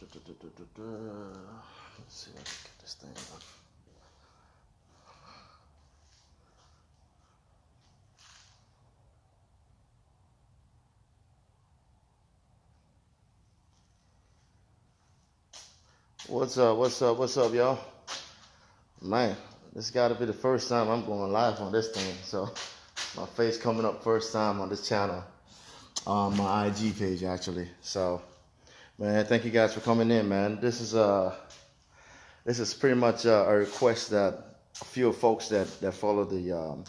Let's see if I can get this thing on. What's up? What's up? What's up, y'all? Man, this got to be the first time I'm going live on this thing. So my face coming up first time on this channel, on my IG page actually. So, man, thank you guys for coming in, man. This is pretty much a request that a few folks that follow the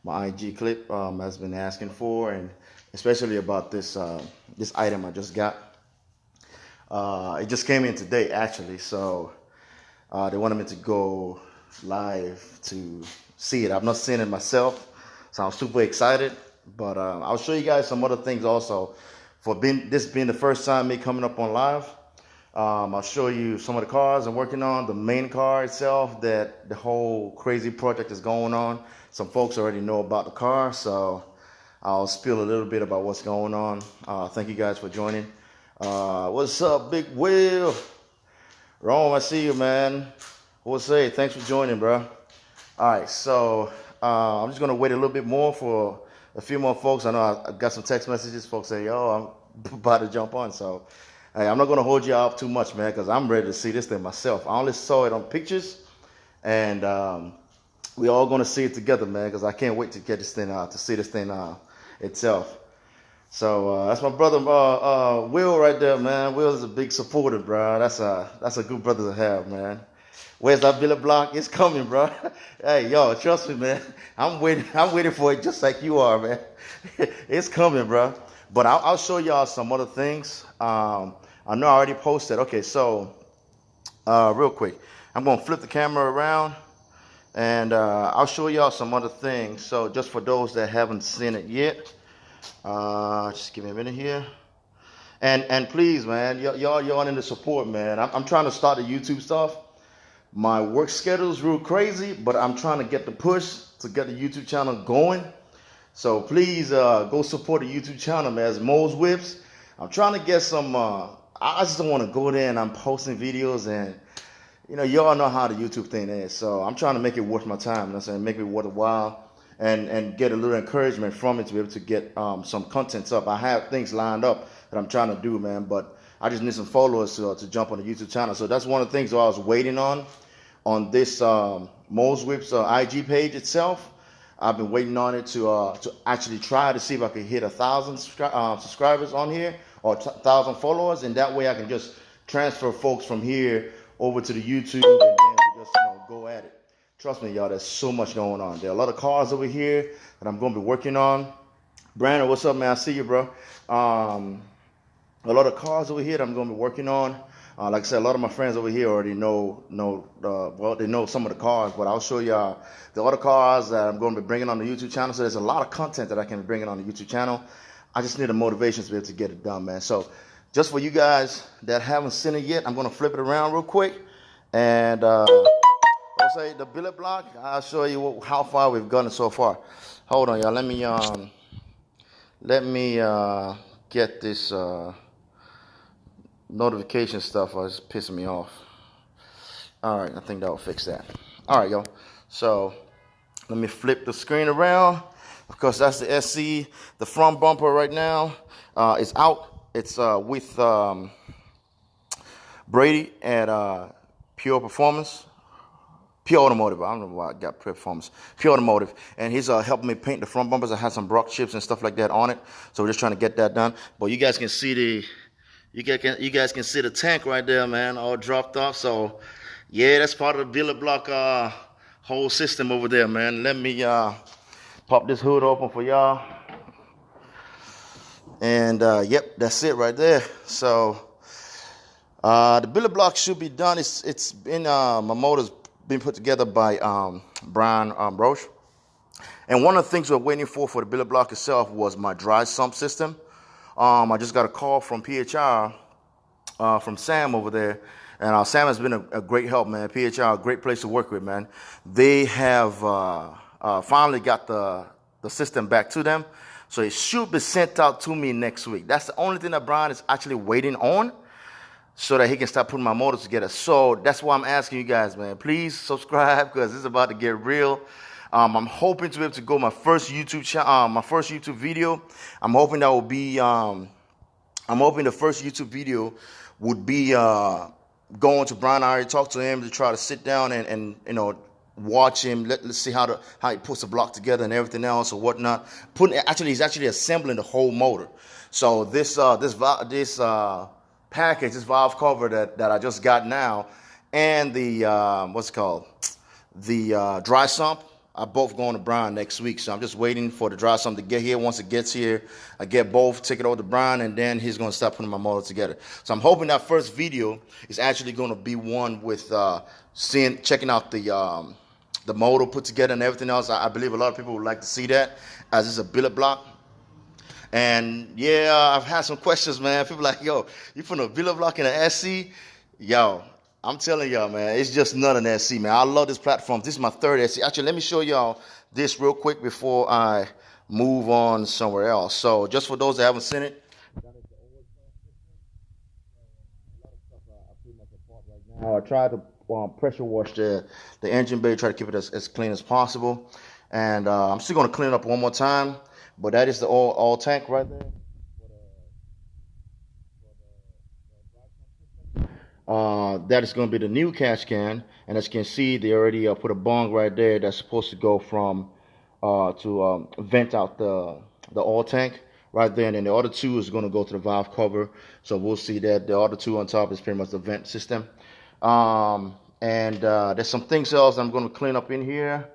my IG clip has been asking for, and especially about this this item I just got. It just came in today actually, so they wanted me to go live to see it. I've not seen it myself, so I'm super excited. But I'll show you guys some other things also. For this being the first time me coming up on live, I'll show you some of the cars I'm working on, the main car itself, that the whole crazy project is going on. Some folks already know about the car, so I'll spill a little bit about what's going on. Thank you guys for joining. What's up, Big Will? Rome, I see you, man. What's say? Thanks for joining, bro. All right, so I'm just gonna wait a little bit more for a few more folks. I know I got some text messages. Folks say, "Yo, I'm about to jump on." So, hey, I'm not gonna hold you up too much, man, because I'm ready to see this thing myself. I only saw it on pictures, and we all gonna see it together, man, because I can't wait to get this thing to see this thing itself. So that's my brother Will right there, man. Will is a big supporter, bro. That's a good brother to have, man. Where's that billet block? It's coming, bro. Hey, yo, trust me, man. I'm waiting for it just like you are, man. It's coming, bro. But I'll show y'all some other things. I know I already posted. Okay, so real quick, I'm gonna flip the camera around, and I'll show y'all some other things. So just for those that haven't seen it yet. Just give me a minute here, and please, man, y'all in the support, man. I'm trying to start the YouTube stuff. My work schedule is real crazy, but I'm trying to get the push to get the YouTube channel going. So please go support the YouTube channel, man. It's Mo's Whips. I'm trying to get some. I just don't want to go there and I'm posting videos, and y'all know how the YouTube thing is. So I'm trying to make it worth my time. You know what I'm saying? Make it worth a while. And get a little encouragement from it to be able to get some contents up. I have things lined up that I'm trying to do, man, but I just need some followers to jump on the YouTube channel. So that's one of the things that I was waiting on this Mo's Whips IG page itself. I've been waiting on it to actually try to see if I could hit 1,000 subscribers on here, or 1,000 followers, and that way I can just transfer folks from here over to the YouTube, and then we just go at it. Trust me, y'all, there's so much going on. There are a lot of cars over here that I'm going to be working on. Brandon, what's up, man? I see you, bro. A lot of cars over here that I'm going to be working on. Like I said, a lot of my friends over here already know they know some of the cars, but I'll show y'all the other cars that I'm going to be bringing on the YouTube channel. So there's a lot of content that I can be bringing on the YouTube channel. I just need the motivation to be able to get it done, man. So just for you guys that haven't seen it yet, I'm going to flip it around real quick. And I'll say the billet block. I'll show you how far we've gotten so far. Hold on, y'all. Let me get this notification stuff. It's pissing me off. All right, I think that'll fix that. All right, y'all. So let me flip the screen around. Of course, that's the SC. The front bumper right now is out. It's with Brady at Pure Performance. Pure Automotive. I don't know why I got Performance. Pure Automotive. And he's helping me paint the front bumpers. I had some Brock chips and stuff like that on it. So we're just trying to get that done. But you guys can see you guys can see the tank right there, man, all dropped off. So yeah, that's part of the billet block whole system over there, man. Let me pop this hood open for y'all. And yep, that's it right there. So the billet block should be done. It's been my motor's been put together by Brian Roche. And one of the things we're waiting for the billet block itself was my dry sump system. I just got a call from PHR, from Sam over there. And Sam has been a great help, man. PHR, a great place to work with, man. They have finally got the system back to them. So it should be sent out to me next week. That's the only thing that Brian is actually waiting on. so that he can start putting my motors together. So that's why I'm asking you guys, man, please subscribe, because it's about to get real. I'm hoping to be able to go my first YouTube channel, my first YouTube video. I'm hoping that will be, I'm hoping the first YouTube video would be going to Brian. I already talked to him to try to sit down and you know, watch him. Let's see how he puts the block together and everything else or whatnot. He's actually assembling the whole motor. So this package, this valve cover that I just got now, and the what's it called, the dry sump, are both going to Brian next week. So I'm just waiting for the dry sump to get here. Once it gets here, I get both, take it over to Brian, and then he's going to start putting my motor together. So I'm hoping that first video is actually going to be one with checking out the motor put together and everything else. I believe a lot of people would like to see that, as it's a billet block. And yeah, I've had some questions, man. People like, yo, you put a billet block in an SC? Yo, I'm telling y'all, man, it's just not an SC, man. I love this platform. This is my third SC. Actually, let me show y'all this real quick before I move on somewhere else. So just for those that haven't seen it, I tried to pressure wash the engine bay, try to keep it as clean as possible. And I'm still going to clean it up one more time. But that is the oil tank right there. That is going to be the new catch can, and as you can see, they already put a bung right there that's supposed to go from to vent out the oil tank right there, and then the other two is going to go to the valve cover. So we'll see that the other two on top is pretty much the vent system. And there's some things else I'm going to clean up in here.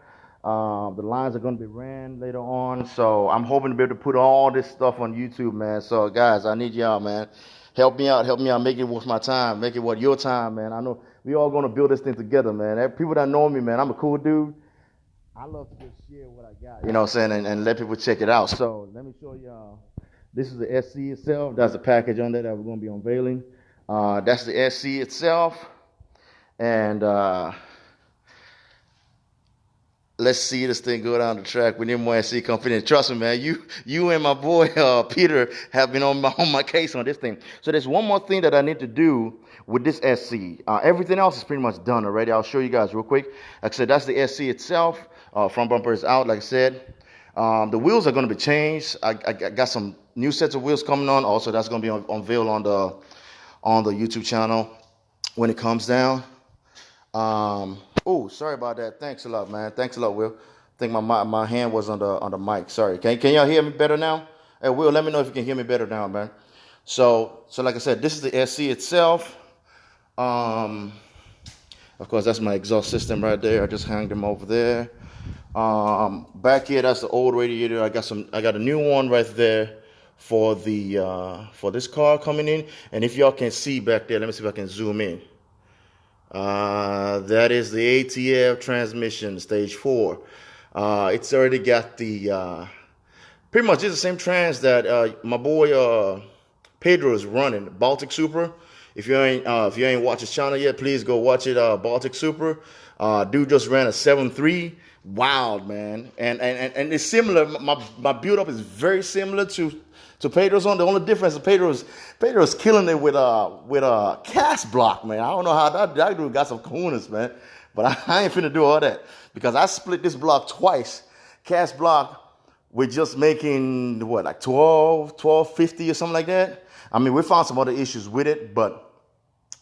The lines are going to be ran later on, so I'm hoping to be able to put all this stuff on YouTube, man. So guys, I need y'all, man. Help me out, make it worth my time, make it worth your time, man. I know we all going to build this thing together, man. People that know me, man, I'm a cool dude. I love to just share what I got, you know what I'm saying, and let people check it out. So let me show y'all. This is the SC itself. That's the package on there that we're going to be unveiling. That's the SC itself. And let's see this thing go down the track. We need more SC company. Trust me, man. You and my boy Peter have been on my case on this thing. So there's one more thing that I need to do with this SC. Everything else is pretty much done already. I'll show you guys real quick. Like I said, that's the SC itself. Front bumper is out, like I said. The wheels are going to be changed. I got some new sets of wheels coming on. Also, that's going to be unveiled on the YouTube channel when it comes down. Oh, sorry about that. Thanks a lot, man. Thanks a lot, Will. I think my hand was on the mic. Sorry. Can y'all hear me better now? Hey, Will, let me know if you can hear me better now, man. So like I said, this is the SC itself. Of course, that's my exhaust system right there. I just hung them over there. Back here, that's the old radiator. I got a new one right there for this car coming in. And if y'all can see back there, let me see if I can zoom in. That is the ATF transmission, stage 4. It's already got the pretty much it's the same trans that my boy Pedro is running, Baltic Super. If you ain't watched his channel yet, please go watch it. Baltic Super. Dude just ran a 7.3. Wild, man. And it's similar. My build up is very similar to Pedro's on. The only difference is Pedro's killing it with a cast block, man. I don't know how that dude got some coolness, man. But I ain't finna do all that because I split this block twice. Cast block with just making what, like 1250 or something like that. I mean, we found some other issues with it, but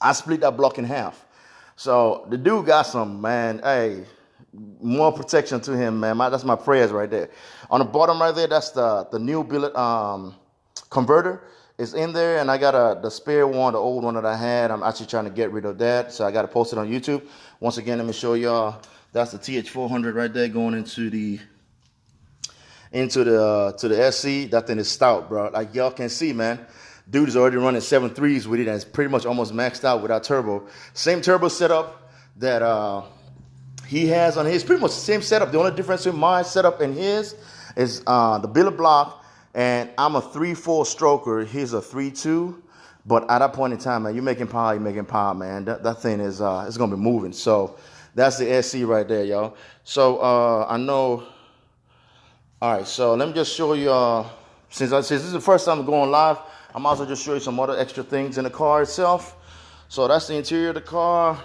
I split that block in half. So the dude got some, man. Hey, more protection to him, man. That's my prayers right there. On the bottom right there, that's the new billet converter is in there, and I got the spare one, the old one that I had. I'm actually trying to get rid of that, so I got to post it on YouTube. Once again, let me show y'all. That's the TH400 right there going into the SC. That thing is stout, bro. Like y'all can see, man. Dude is already running 7.3s with it, and it's pretty much almost maxed out without turbo. Same turbo setup that he has on his. Pretty much the same setup. The only difference in my setup and his is the billet block. And I'm a 3.4 stroker. He's a 3.2. But at that point in time, man, you're making power, man. That thing is it's gonna be moving. So that's the SC right there, y'all. So I know. All right, so let me just show you. Since this is the first time I'm going live, I'm also just show you some other extra things in the car itself. So that's the interior of the car.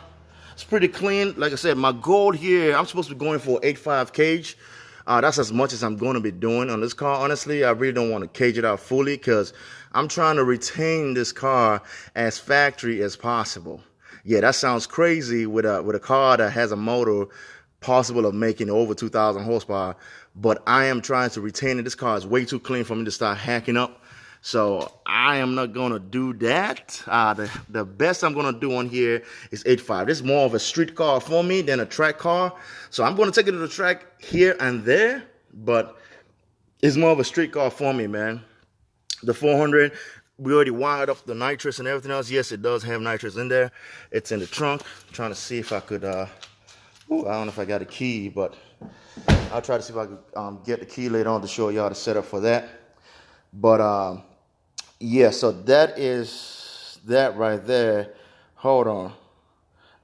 It's pretty clean. Like I said, my goal here, I'm supposed to be going for 8.5 cage. That's as much as I'm going to be doing on this car. Honestly, I really don't want to cage it out fully because I'm trying to retain this car as factory as possible. Yeah, that sounds crazy with a car that has a motor possible of making over 2,000 horsepower, but I am trying to retain it. This car is way too clean for me to start hacking up. So I am not going to do that. The best I'm going to do on here is 8.5. This is more of a street car for me than a track car. So I'm going to take it to the track here and there, but it's more of a street car for me, man. The 400, we already wired up the nitrous and everything else. Yes, it does have nitrous in there. It's in the trunk. I'm trying to see if I could, I don't know if I got a key, but I'll try to see if I could get the key later on to show y'all the setup for that. But yeah, so that is that right there. Hold on.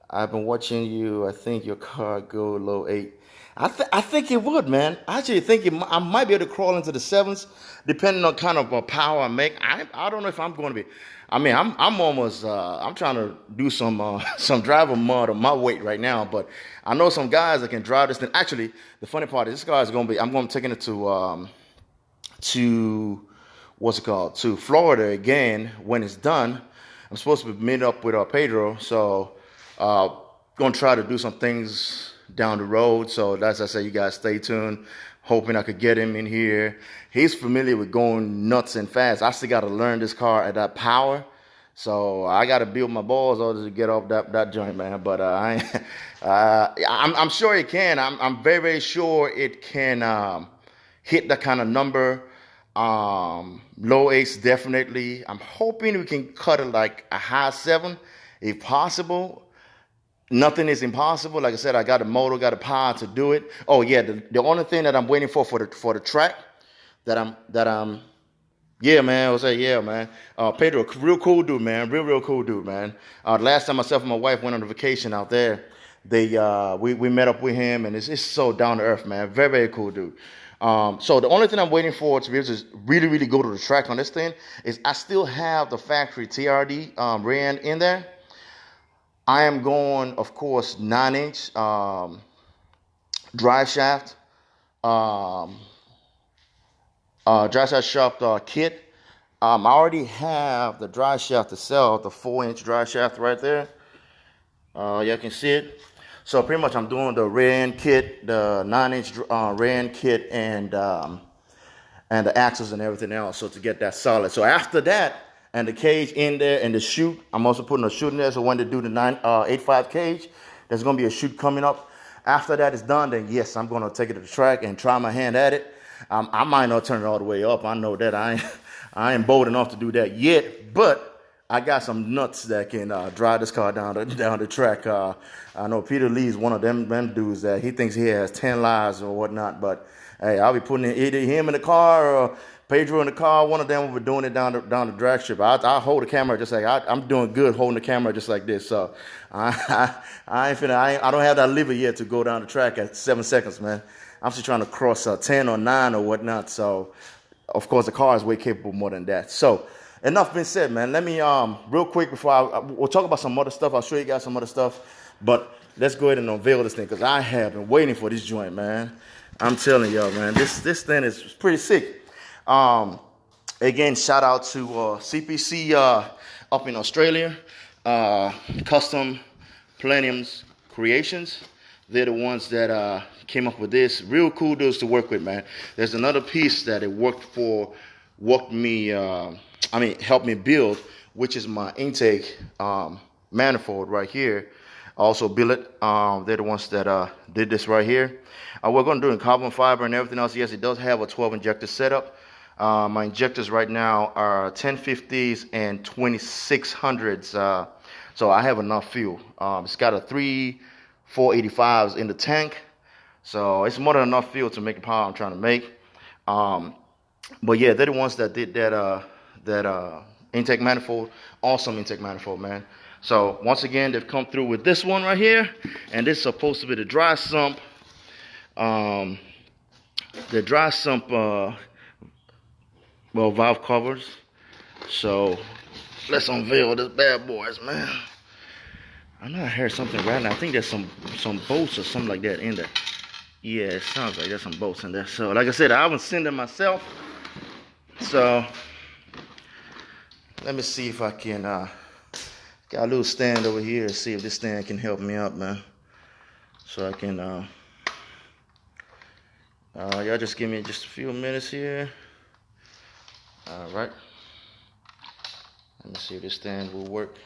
I've been watching you. I think your car go low 8. I think it would, man. I actually think I might be able to crawl into the 7s, depending on kind of power I make. I don't know if I'm going to be. I mean, I'm almost. I'm trying to do some driver mud on my weight right now, but I know some guys that can drive this thing. Actually, the funny part is this car is going to be. I'm going to be taking it to what's it called, to Florida again when it's done. I'm supposed to be meeting up with Pedro, so gonna try to do some things down the road. So as I say, you guys stay tuned. Hoping I could get him in here. He's familiar with going nuts and fast. I still got to learn this car at that power, so I got to build my balls order to get off that joint, man. But I'm sure it can. I'm very, very sure it can hit that kind of number. Low 8s definitely. I'm hoping we can cut it like a high 7 if possible. Nothing is impossible. Like I said, I got a motor, got a power to do it. Oh yeah, the only thing that I'm waiting for the track yeah, man. I was like, yeah, man. Pedro, real cool dude, man. Real cool dude, man. Last time myself and my wife went on a vacation out there, we met up with him, and it's so down to earth, man. Very, very cool dude. So the only thing I'm waiting for to be able to really, really go to the track on this thing is I still have the factory TRD rear end in there. I am going, of course, 9-inch drive shaft, shaft kit. I already have the drive shaft itself, the 4-inch drive shaft right there. Y'all can see it. So pretty much I'm doing the rear end kit, the 9-inch rear end kit, and the axles and everything else. So to get that solid. So after that, and the cage in there and the chute, I'm also putting a chute in there. So when they do the 8.5 cage, there's going to be a chute coming up. After that is done, then yes, I'm going to take it to the track and try my hand at it. I might not turn it all the way up. I know that I ain't bold enough to do that yet, but I got some nuts that can drive this car down the track. I know Peter Lee's one of them dudes that he thinks he has 10 lives or whatnot, but hey, I'll be putting either him in the car or Pedro in the car. One of them will be doing it down the drag strip. I hold the camera just like I'm doing good holding the camera just like this. So I don't have that liver yet to go down the track at 7 seconds, man. I'm still trying to cross 10 or 9 or whatnot. So of course the car is way capable more than that. So enough been said, man. Let me real quick before we'll talk about some other stuff. I'll show you guys some other stuff, but let's go ahead and unveil this thing because I have been waiting for this joint, man. I'm telling y'all, man, this thing is pretty sick. Again, shout out to CPC up in Australia, Custom Palladium's Creations. They're the ones that came up with this. Real cool dudes to work with, man. There's another piece that it helped me build, which is my intake manifold right here. Also Billet, they're the ones that did this right here. We're going to do in carbon fiber and everything else. Yes, it does have a 12 injector setup. My injectors right now are 1050s and 2600s. So I have enough fuel. It's got a 3 485s in the tank. So it's more than enough fuel to make the power I'm trying to make. But yeah, they're the ones that did that intake manifold. Awesome intake manifold, man. So once again, they've come through with this one right here. And this is supposed to be the dry sump. The dry sump valve covers. So let's unveil this bad boys, man. I know I heard something right now. I think there's some bolts or something like that in there. Yeah, it sounds like there's some bolts in there. So like I said, I haven't seen them myself. So let me see if I can got a little stand over here. See if this stand can help me out, man. So I can y'all just give me just a few minutes here. All right. Let me see if this stand will work.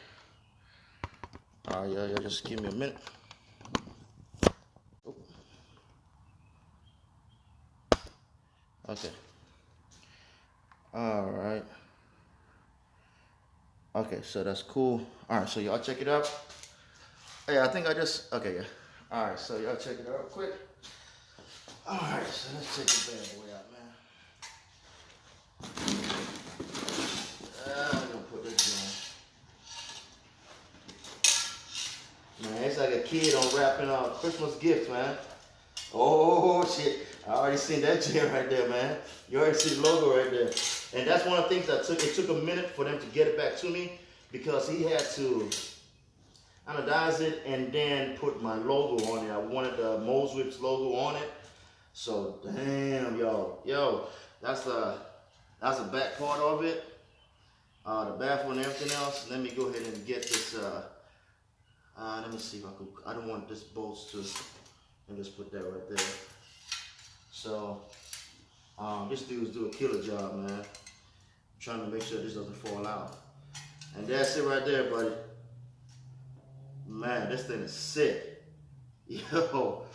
All right, y'all just give me a minute. Okay. All right. Okay, so that's cool. All right, so y'all check it out. Yeah, I think I just, okay, yeah. All right, so y'all check it out quick. All right, so let's check the bad boy out, man. I'm gonna put this down. Man, it's like a kid unwrapping Christmas gifts, man. Oh, shit. I already seen that jam right there, man. You already see the logo right there. And that's one of the things that it took a minute for them to get it back to me because he had to anodize it and then put my logo on it. I wanted the Moles Whips logo on it. So, damn, yo, that's the back part of it. The baffle and everything else. Let me go ahead and get this, let me see if I could, I don't want this bolts to, and just put that right there. So, this dude's doing a killer job, man. I'm trying to make sure this doesn't fall out. And that's it right there, buddy. Man, this thing is sick. Yo.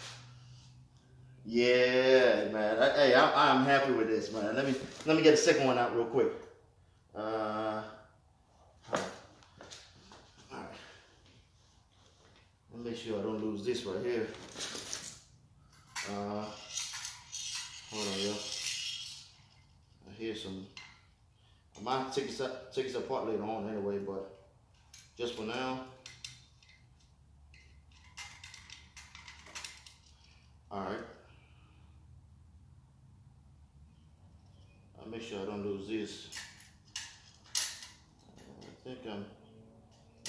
Yeah, man. Hey, I'm happy with this, man. Let me get the second one out real quick. All right. Let me make sure I don't lose this right here. Hold on, yo. I hear some. I might take this apart later on anyway, but just for now. All right. I'll make sure I don't lose this. I think I'm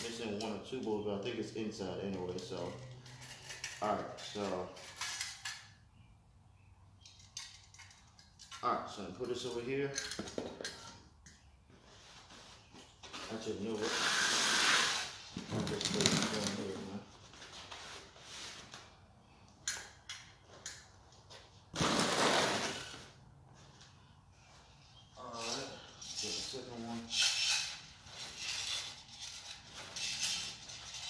missing one or two bolts, but I think it's inside anyway. So, all right. So, all right. So put this over here. Actually, you know what? I'll just put this down here, man. Alright, get the second one.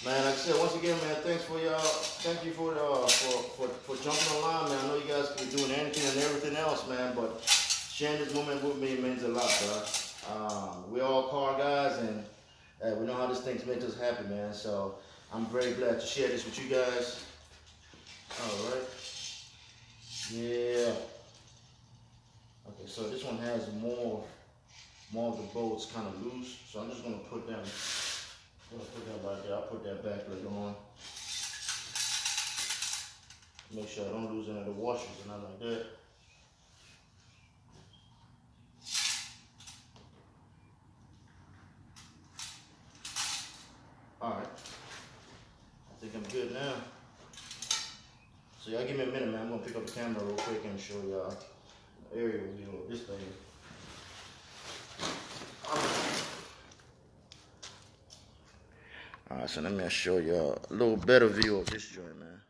Man, like I said, once again, man, thanks for y'all. Thank you for jumping online, man. I know you guys can be doing anything and everything else, man, but sharing this moment with me means a lot, bro. We're all car guys, and we know how this thing makes us happy, man. So I'm very glad to share this with you guys. All right. Yeah. Okay, so this one has more of the bolts kind of loose. So I'm just gonna put them. I'm gonna put that right there. I'll put that back later on. Make sure I don't lose any of the washers and nothing like that. Alright. I think I'm good now. So y'all give me a minute, man. I'm gonna pick up the camera real quick and show y'all the aerial view of this thing. Alright, so let me show y'all a little better view of this joint, man.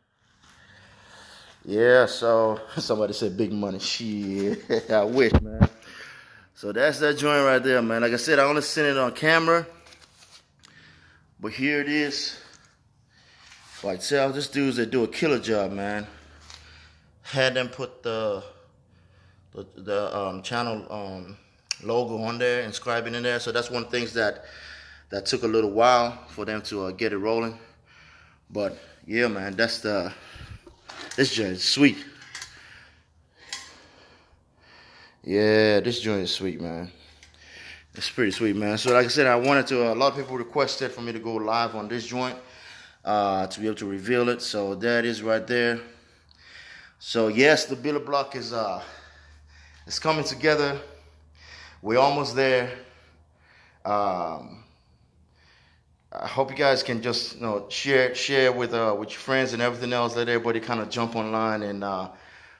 Yeah, so somebody said big money. Shit, I wish, man. So that's that joint right there, man. Like I said, I only seen it on camera. But here it is. Like, tell this dudes that do a killer job, man. Had them put the channel logo on there, inscribing in there. So that's one of the things that took a little while for them to get it rolling. But yeah, man, this joint is sweet. Yeah, this joint is sweet, man. It's pretty sweet, man. So like I said, I wanted to, a lot of people requested for me to go live on this joint to be able to reveal it. So that is right there. So yes, the billet block is it's coming together. We're almost there. I hope you guys can just share with your friends and everything else. Let everybody kind of jump online and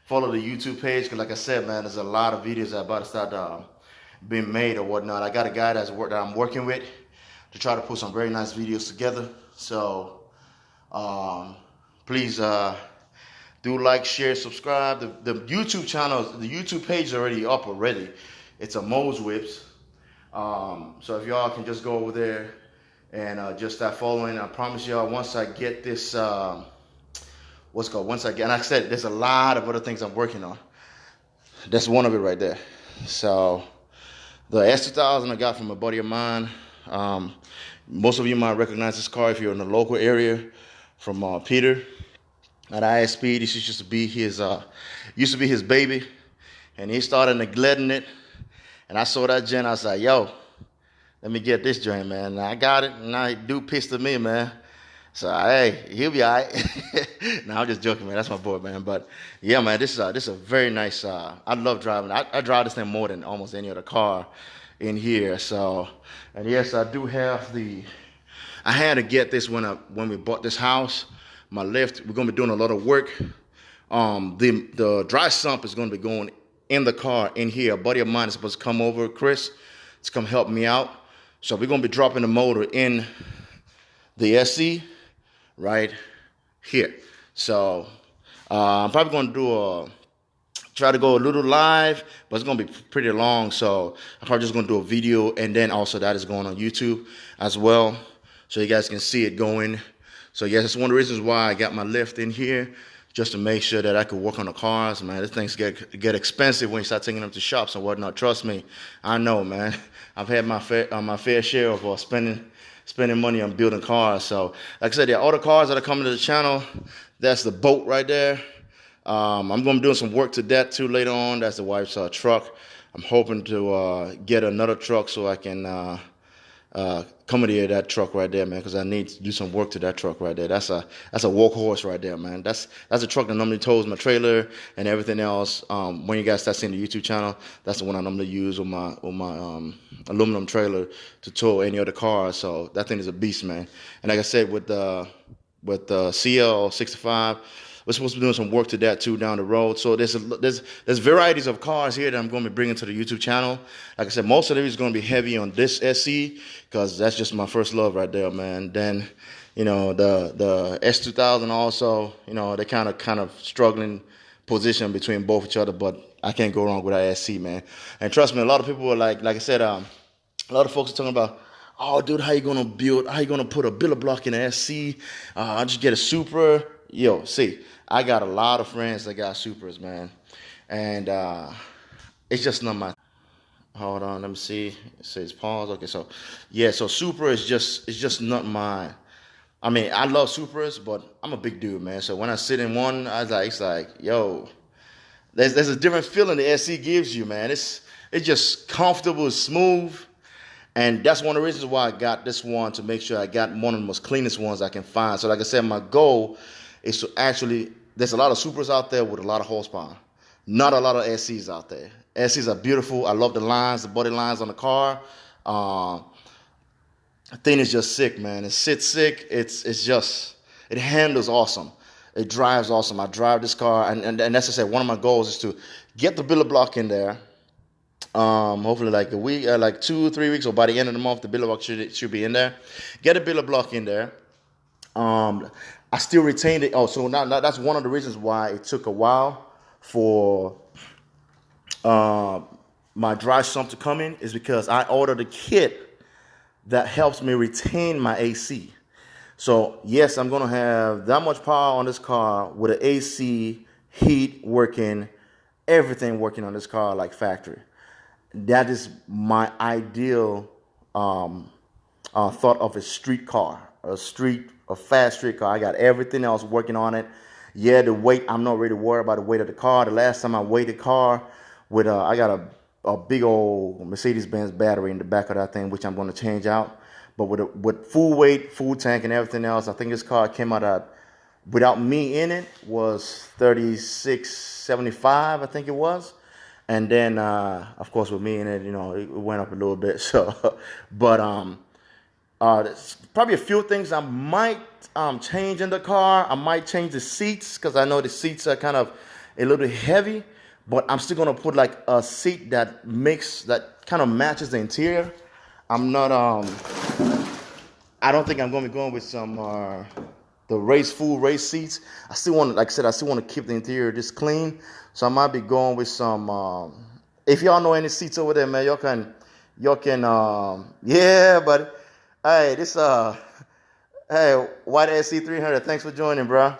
follow the YouTube page. Because like I said, man, there's a lot of videos that about to start being made or whatnot. I got a guy that I'm working with to try to put some very nice videos together. So please do like, share, subscribe. The YouTube channel, the YouTube page is already up already. It's a Mo's Whips. So if y'all can just go over there and just start following. I promise y'all, once I get this, and like I said, there's a lot of other things I'm working on. That's one of it right there. So the SC300 I got from a buddy of mine. Most of you might recognize this car if you're in the local area from Peter at ISP. This used to be his baby, and he started neglecting it. And I saw that gen. I was like, yo, let me get this joint, man. And I got it, and I do pissed at me, man. So hey, he'll be all right. No, I'm just joking, man. That's my boy, man. But yeah, man, this is a very nice. I love driving. I drive this thing more than almost any other car in here. So, and yes, I do have I had to get this when we bought this house. My lift, we're gonna be doing a lot of work. The dry sump is gonna be going in the car in here. A buddy of mine is supposed to come over, Chris, to come help me out. So we're gonna be dropping the motor in the SC right here. So I'm probably gonna try to go a little live, but it's gonna be pretty long. So I'm probably just gonna do a video, and then also that is going on YouTube as well, so you guys can see it going. So yes, it's one of the reasons why I got my lift in here, just to make sure that I could work on the cars. Man, these things get expensive when you start taking them to shops and whatnot. Trust me, I know, man. I've had my fair share of spending money on building cars. So, like I said, all the cars that are coming to the channel, that's the boat right there. I'm going to be doing some work to that too later on. That's the wife's truck. I'm hoping to get another truck so I can accommodate that truck right there, man, because I need to do some work to that truck right there. That's a workhorse right there, man. That's a truck that normally tows my trailer and everything else. When you guys start seeing the YouTube channel, that's the one I normally use with my aluminum trailer to tow any other car. So that thing is a beast, man. And like I said, with the CL65, we're supposed to be doing some work to that too down the road. So there's varieties of cars here that I'm going to be bringing to the YouTube channel. Like I said, most of it is going to be heavy on this SC, because that's just my first love right there, man. Then, the S2000 also, they kind of struggling position between both each other, but I can't go wrong with that SC, man. And trust me, a lot of people are like I said, a lot of folks are talking about, oh, dude, how you gonna put a billet block in an SC? I'll just get a Supra. Yo, see, I got a lot of friends that got Supras, man, and it's just not my. Hold on, let me see. It says pause. Okay, so yeah, so Supra is just not my. I mean, I love Supras, but I'm a big dude, man. So when I sit in one, it's like, yo, there's a different feeling the SC gives you, man. It's just comfortable, it's smooth. And that's one of the reasons why I got this one, to make sure I got one of the most cleanest ones I can find. So like I said, my goal is to actually, there's a lot of Supras out there with a lot of horsepower. Not a lot of SCs out there. SCs are beautiful. I love the lines, the body lines on the car. The thing is just sick, man. It sits sick. It handles awesome. It drives awesome. I drive this car, and as I said, one of my goals is to get the billet block in there. Hopefully like a week, like 2 or 3 weeks, or by the end of the month, the billet block should be in there. Get a billet block in there. I still retained it. Oh, so now that's one of the reasons why it took a while for my dry sump to come in, is because I ordered a kit that helps me retain my AC. So yes, I'm gonna have that much power on this car with an AC, heat working, everything working on this car like factory. That is my ideal thought of a street car, a fast street car. I got everything else working on it. Yeah, the weight, I'm not really worried about the weight of the car. The last time I weighed the car with I got a big old Mercedes-Benz battery in the back of that thing, which I'm going to change out. But with full weight, full tank, and everything else, I think this car came out at, without me in it, was 3675, I think it was. And then, of course, with me in it, it went up a little bit. So, but There's probably a few things I might change in the car. I might change the seats because I know the seats are kind of a little bit heavy, but I'm still gonna put like a seat that kind of matches the interior. I'm not I don't think I'm gonna be going with some the full race seats. I still want, like I said, I still want to keep the interior just clean. So I might be going with some. If y'all know any seats over there, man, y'all can, yeah. But hey, hey, White SC300, thanks for joining, bro.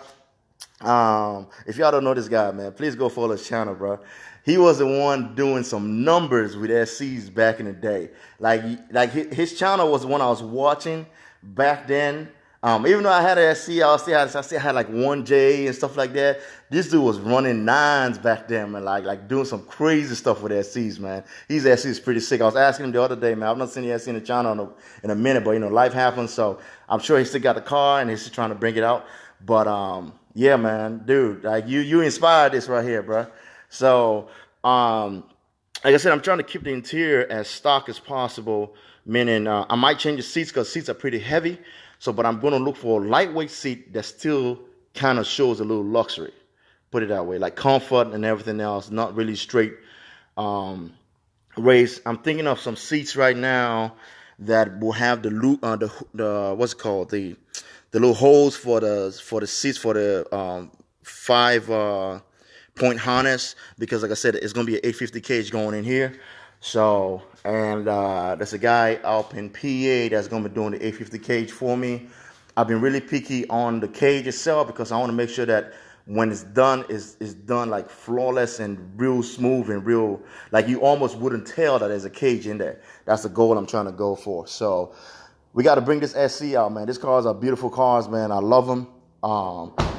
If y'all don't know this guy, man, please go follow his channel, bro. He was the one doing some numbers with SCs back in the day. Like his channel was the one I was watching back then. Even though I had an SC, I still had like 1J and stuff like that. This dude was running 9s back then, man, like doing some crazy stuff with SCs, man. His SC is pretty sick. I was asking him the other day, man. I've not seen the SC in the channel in a minute, but life happens, so I'm sure he still got the car and he's still trying to bring it out. But yeah, man, dude, like you inspired this right here, bro. So like I said, I'm trying to keep the interior as stock as possible, meaning I might change the seats because seats are pretty heavy. So, but I'm going to look for a lightweight seat that still kind of shows a little luxury. Put it that way, like comfort and everything else, not really straight race. I'm thinking of some seats right now that will have the what's it called, the little holes for the seats for the 5-point harness, because like I said, it's going to be an 850 cage going in here. So, and there's a guy up in PA that's going to be doing the 850 cage for me. I've been really picky on the cage itself because I want to make sure that when it's done, it's done like flawless and real smooth and real, like you almost wouldn't tell that there's a cage in there. That's the goal I'm trying to go for. So we got to bring this SC out, man. These cars are beautiful cars, man. I love them.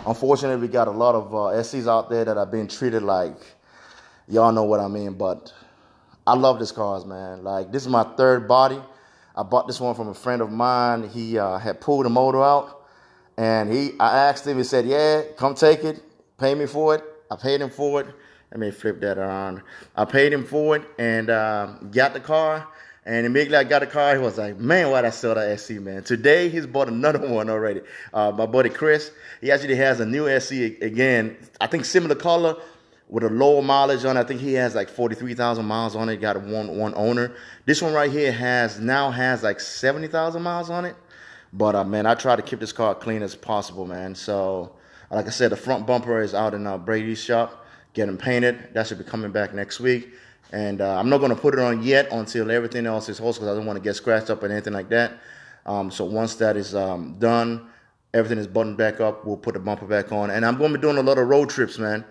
Unfortunately, we got a lot of SCs out there that have been treated like, y'all know what I mean, but I love these cars, man. Like, this is my third body. I bought this one from a friend of mine. He had pulled the motor out, and I asked him, he said, yeah, come take it, pay me for it. I paid him for it. Let me flip that around. I paid him for it and got the car, and immediately I got the car, he was like, man, why'd I sell that SC, man? Today, he's bought another one already. My buddy Chris, he actually has a new SC again, I think similar color, with a lower mileage on it. I think he has like 43,000 miles on it. Got one owner. This one right here now has like 70,000 miles on it. But man, I try to keep this car clean as possible, man. So like I said, the front bumper is out in Brady's shop, getting painted. That should be coming back next week. And I'm not going to put it on yet until everything else is whole, because I don't want to get scratched up or anything like that. So once that is done, everything is buttoned back up, we'll put the bumper back on. And I'm going to be doing a lot of road trips, man.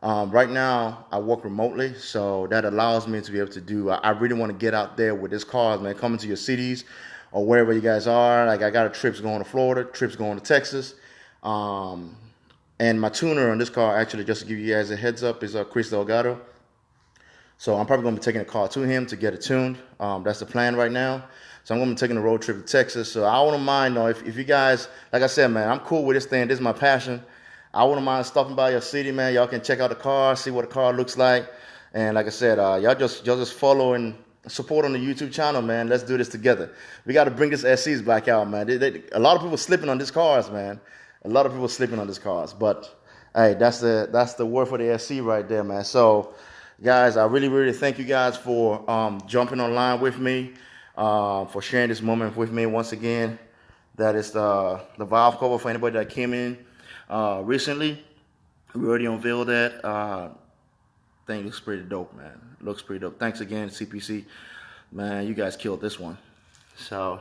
Right now, I work remotely, so that allows me to be able to do, I really want to get out there with this car, man, coming to your cities or wherever you guys are. Like, I got trips going to Florida, trips going to Texas. And my tuner on this car, actually, just to give you guys a heads up, is Chris Delgado. So I'm probably going to be taking a car to him to get it tuned. That's the plan right now. So I'm going to be taking a road trip to Texas. So I wouldn't mind, though, if you guys, like I said, man, I'm cool with this thing. This is my passion. I wouldn't mind stopping by your city, man. Y'all can check out the car, see what the car looks like. And like I said, y'all just follow and support on the YouTube channel, man. Let's do this together. We got to bring this SCs back out, man. A lot of people slipping on these cars, man. A lot of people slipping on these cars. But, hey, that's the word for the SC right there, man. So, guys, I really, really thank you guys for jumping online with me, for sharing this moment with me once again. That is the valve cover for anybody that came in recently. We already unveiled that. Thing looks pretty dope, man. Looks pretty dope. Thanks again, CPC. Man, you guys killed this one. So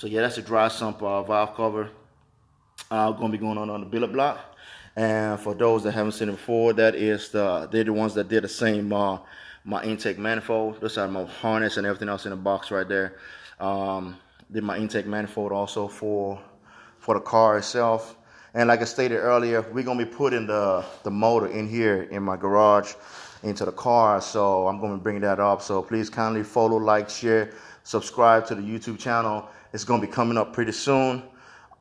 yeah, that's a dry sump valve cover. Gonna be going on the billet block. And for those that haven't seen it before, that is they're the ones that did the same my intake manifold. This had my harness and everything else in the box right there. Did my intake manifold also for the car itself. And like I stated earlier, we're going to be putting the motor in here in my garage into the car. So I'm going to bring that up. So please kindly follow, like, share, subscribe to the YouTube channel. It's going to be coming up pretty soon.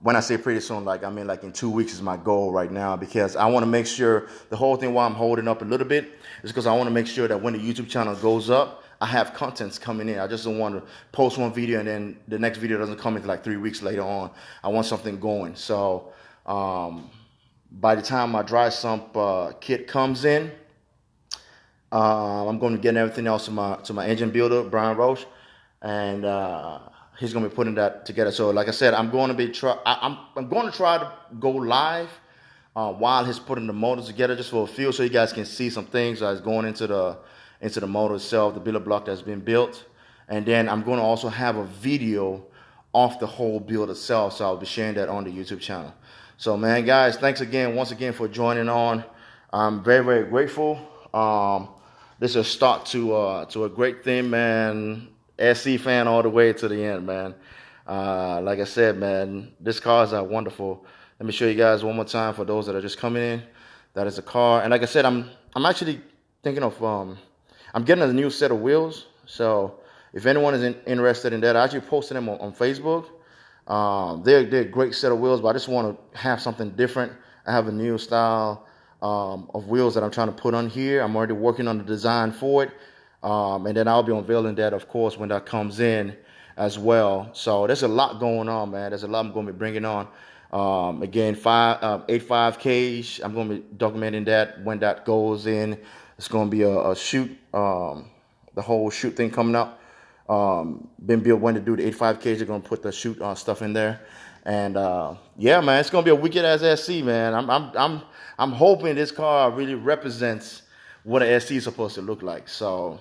When I say pretty soon, like I mean like in 2 weeks is my goal right now, because I want to make sure the whole thing, why I'm holding up a little bit, is because I want to make sure that when the YouTube channel goes up, I have contents coming in. I just don't want to post one video and then the next video doesn't come until like 3 weeks later on. I want something going. So by the time my dry sump kit comes in, I'm going to get everything else to my engine builder, Brian Roche, and he's going to be putting that together. So like I said, I'm going to try to go live while he's putting the motors together, just for a feel, so you guys can see some things that's going into the motor itself, the billet block that's been built. And then I'm going to also have a video off the whole build itself, so I'll be sharing that on the YouTube channel. So man, guys, thanks once again for joining on. I'm very, very grateful. This is a start to a great thing, man. SC fan all the way to the end, man. Like I said, man, these cars are wonderful. Let me show you guys one more time for those that are just coming in. That is a car, and like I said, I'm actually thinking of I'm getting a new set of wheels. So if anyone is interested in that, I actually posted them on Facebook. They're a great set of wheels, but I just want to have something different. I have a new style of wheels that I'm trying to put on here. I'm already working on the design for it, and then I'll be unveiling that, of course, when that comes in as well. So there's a lot going on, man. There's a lot I'm going to be bringing on. Again, 85Ks. I'm going to be documenting that when that goes in. It's going to be a shoot, the whole shoot thing coming up. Been built when to do the 85Ks. They're going to put the shoot stuff in there. And yeah, man, it's going to be a wicked ass SC, man. I'm hoping this car really represents what an SC is supposed to look like. So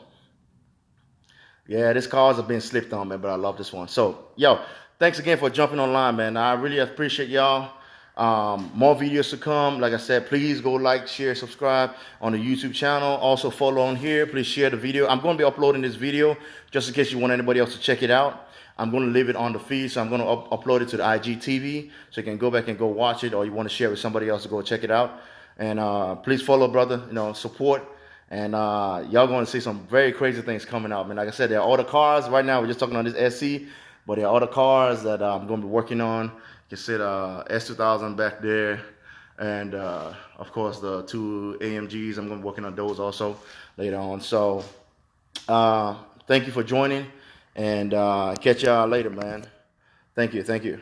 yeah, this cars have been slipped on, man, but I love this one. So yo, thanks again for jumping online, man. I really appreciate y'all. More videos to come. Like I said, please go like, share, subscribe on the YouTube channel. Also follow on here. Please share the video. I'm going to be uploading this video just in case you want anybody else to check it out. I'm going to leave it on the feed, so I'm going to upload it to the IGTV, so you can go back and go watch it, or you want to share it with somebody else to go check it out. And please follow, brother. Support. And y'all going to see some very crazy things coming out, man. Like I said, there are other cars. Right now, we're just talking on this SC, but there are other cars that I'm going to be working on. You can see the S2000 back there, and of course the 2 AMGs. I'm going to be working on those also later on. So thank you for joining, and catch y'all later, man. Thank you.